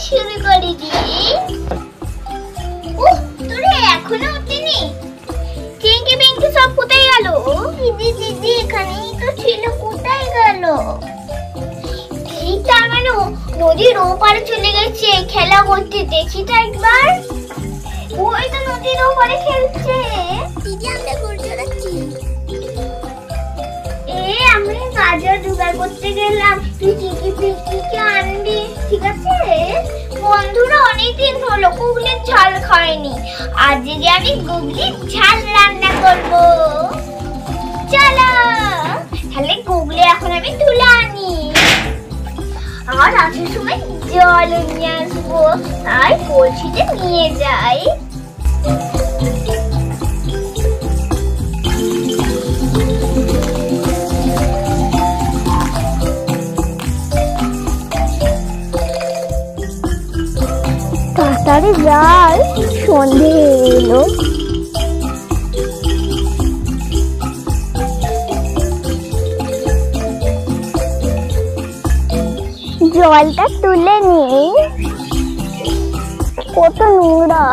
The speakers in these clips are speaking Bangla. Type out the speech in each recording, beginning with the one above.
শুরু করে দিই। তোরে এখনো উঠিনি? চিঙ্কি পিঙ্কি সব কোথায় গেল? দিদি দিদি এখানেই তো ছিল, কোথায় গেল? এই তার মানে নদীর ওপারে চলে গেছে খেলা করতে, দেখি তো একবার। ওই তো নদীর ওপারে খেলছে। দিদি আমরা ঘুরতে যাচ্ছি। আমি গাজর জোগাড় করতে গেলাম, তুই চিকি পিঙ্কিকে আনবি, ঠিক আছে? বন্ধুরা অনেকদিন হলো গুগলির ঝাল খায়নি, আজকে আমি গুগলির ঝাল রান্না করব। চলো তাহলে গুগলি এখন আমি তুলে আনি, আর আসার সময় জল নিয়ে আসবো, তাই কলসিতে নিয়ে যাই। তাড়াতাড়ি যাই, সন্ধে এলো। জলটা তুলে নিই, কত নোংরা।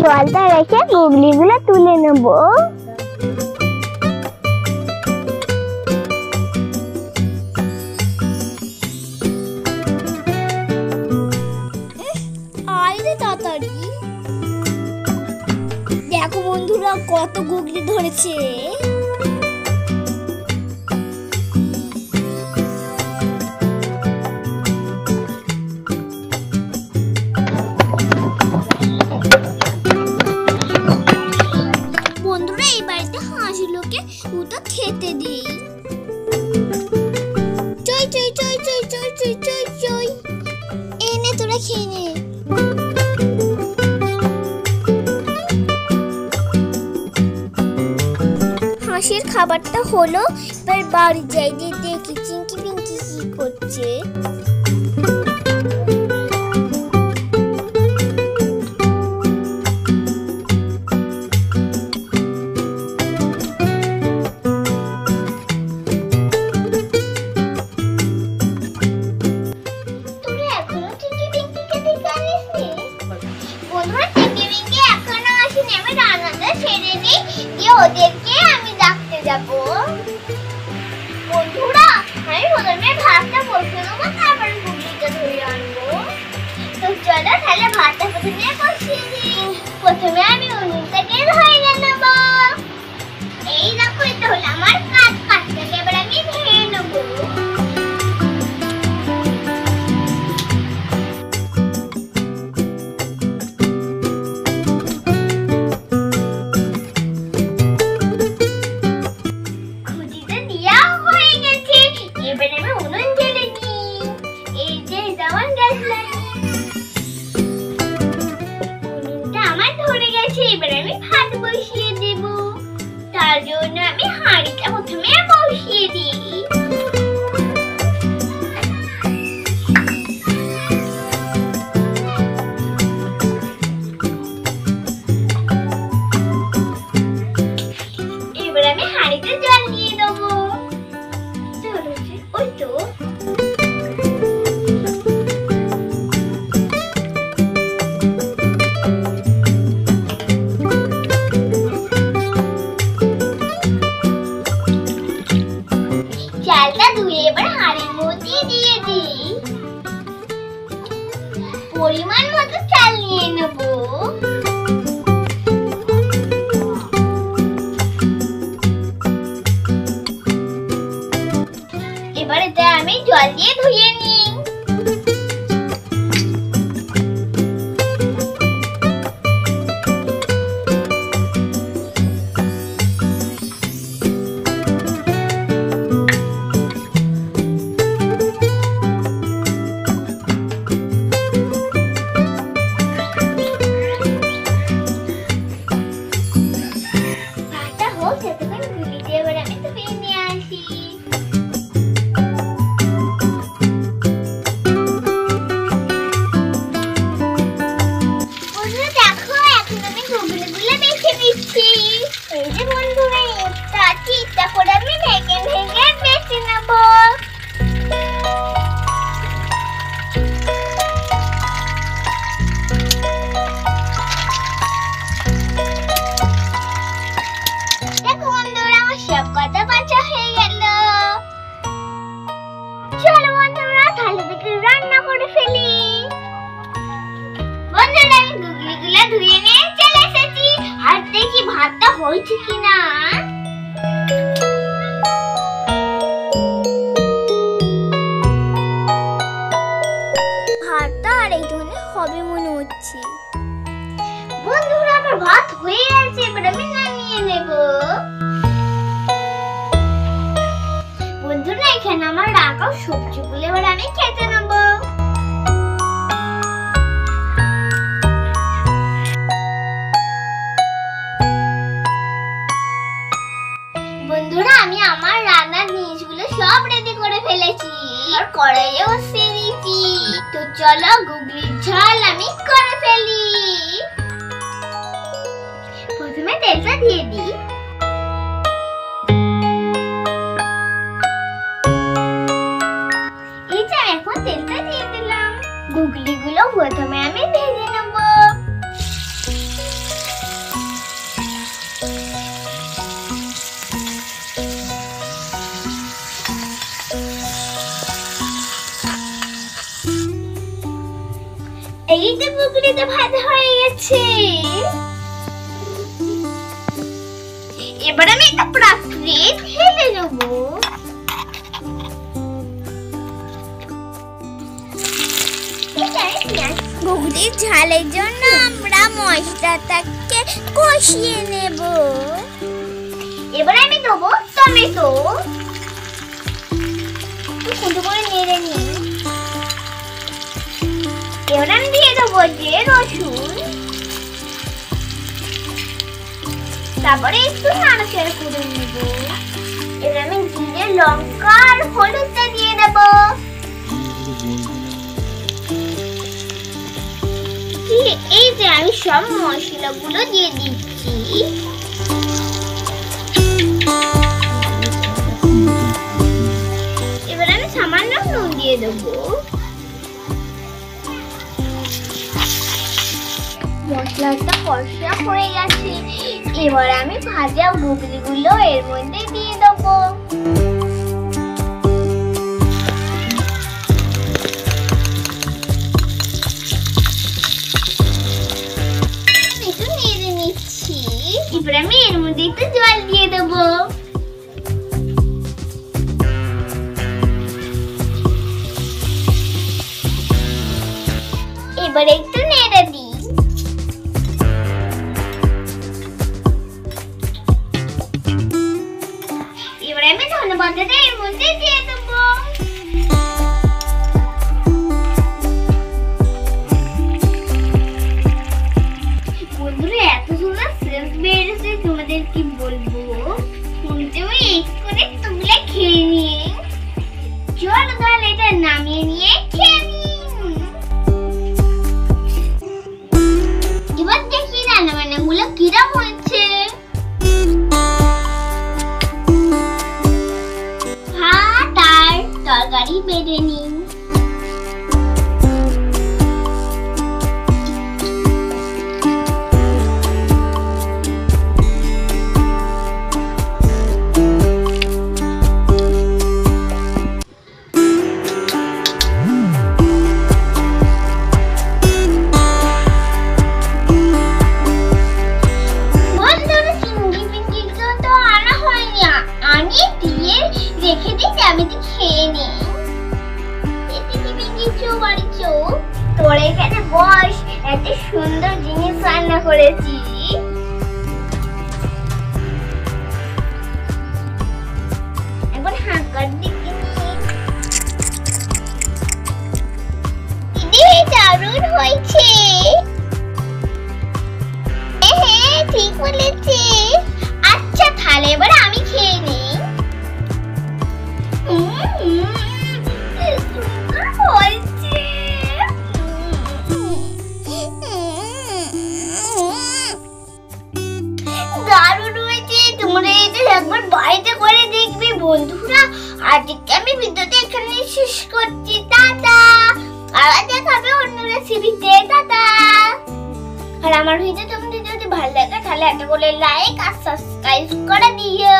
জলটা রেখে গুগলিগুলো তুলে নেবো। দেখো বন্ধুরা কত গুগলি ধরেছে। বন্ধুরা এই বাড়িতে হাঁসগুলোকে দুটো খেতে দিই। চই চই চই চই চই চই চই চই, এনে তোরা খেয়ে নে। হাঁসের খাবারটা হলো, এবার বাড়ি যাই, দিয়ে দেখি চিঙ্কি পিঙ্কি কি করছে। তুমি এখনো চিঙ্কি পিঙ্কিকে দেখে আনিসনি? বন্ধুরা চিঙ্কি পিঙ্কি এখনো আসেনি, আমি রান্নাটা সেরে নিই, দিয়ে ওদেরকে আমি ডাকতে যাবো। বন্ধুরা আমি প্রথমে ভাতটা বসিয়ে নেবো, তারপরে গুগলিটা ধরে আনবো। তো চলো তাহলে ভাতটা প্রথমে বসিয়ে দিই। প্রথমে আমি উনুনটাকে ধরে নেবো। এই দেখো এটা হলো আমার কাঠটাকে এবার আমি ধরে নেবো। এবার আমি উনুন জ্বেলে নিই। এই যে আমার গ্যাস লাইট, উনুনটা আমার ধরে গেছে। এবার আমি ভাত বসিয়ে দেব, তার জন্য আমি হাঁড়িটা প্রথমে বসিয়ে দিই। এবার আমি হাঁড়িতে জল দিয়ে দেবো। ওই তো চালটা ধুয়ে এবার হাঁড়ির মধ্যে দিয়ে দিই। পরিমাণ মতো চাল নিয়ে নেবো। এবার এটা আমি জল দিয়ে ধুয়ে নিই। ভাতটা হোক, সেতক্ষণ গুলি দিয়ে এবার আমি ধুয়ে নিয়ে আসি। হয়েছে কিনা। ভাতটা আর এই ধরনের হবে মনে হচ্ছে। বন্ধুরা আমার ভাত হয়ে গেছে, এবার আমি নামিয়ে নেব। বন্ধুরা এখানে আমার রাখা সবজিগুলো এবার আমি খেতে নেব। বন্ধুরা আমি আমার রান্নার জিনিসগুলো সব রেডি করে ফেলেছি আর কড়াইয়ে বসিয়ে দিয়েছি। তো চলো গুগলির ঝাল আমি করে ফেলি। প্রথমে তেলটা দিয়ে দিই। এই যে এখন তেলটা দিয়ে দিলাম। গুগলিগুলো প্রথমে আমি ভেজে নেব। এই যে গুগলিটা ভাজা হয়ে গেছে। এবার আমি একটা পাত্রে ঢেলে নেব। গুগলির ঝালের জন্য আমরা মশলাটাকে কষিয়ে নেব। এবার আমি দেবো টমেটো। সুন্দর করে নেড়ে নিই। এবার আমি দিয়ে দেবো যে রসুন। তারপরে একটু নাড়াচাড়া করে নেব। এবার আমি জিরে লঙ্কা আর হলুদটা দিয়ে দেব। এই যে আমি সব মশলাগুলো দিয়ে দিচ্ছি। এবার আমি সামান্য নুন দিয়ে দেবো। মশলাটা কষা হয়ে গেছে। এবার আমি ভাজা গুগলিগুলো এর মধ্যে দিয়ে দেবো। একটু নেড়ে নিচ্ছি। এবার আমি এর মধ্যে একটু জল দিয়ে দেবো। এবার একটু নেড়ে দিই। আমি ধনেপাতাটা এর মধ্যে দিয়ে দেবো। বন্ধুরা এত সুন্দর সেন্ট বেরিয়েছে, তোমাদের কি বলবো। শুনতেও এক্ষুনি তুলে খেয়ে নিয়ে চলো তাহলে এটা নামিয়ে নিয়ে খেয়ে নিই। এবার দেখি রান্না বান্নাগুলো কিরম হয়েছে। তরকারি বেড়ে নিই। রেখে দিতে আমি তো খেয়ে নিই। তোর এখানে বস, একটা সুন্দর জিনিস রান্না করেছি। এখন হাঁকার দিকে দিদি দারুণ হয়েছে। হ্যাঁ ঠিক বলেছে। আচ্ছা তাহলে এবার আমি খেয়ে নিই। দারুণ হয়েছে। তোমরা এটা একবার বাড়িতে করে দেখবে বন্ধুরা। আজকে আমি ভিডিওটা এখানে শেষ করছি। টাটা। আবার দেখা হবে অন্য রেসিপিতে। টাটা। আর আমার ভিডিও তোমাদের যদি ভালো লাগে তাহলে একটা করে লাইক আর সাবস্ক্রাইব করে দিও।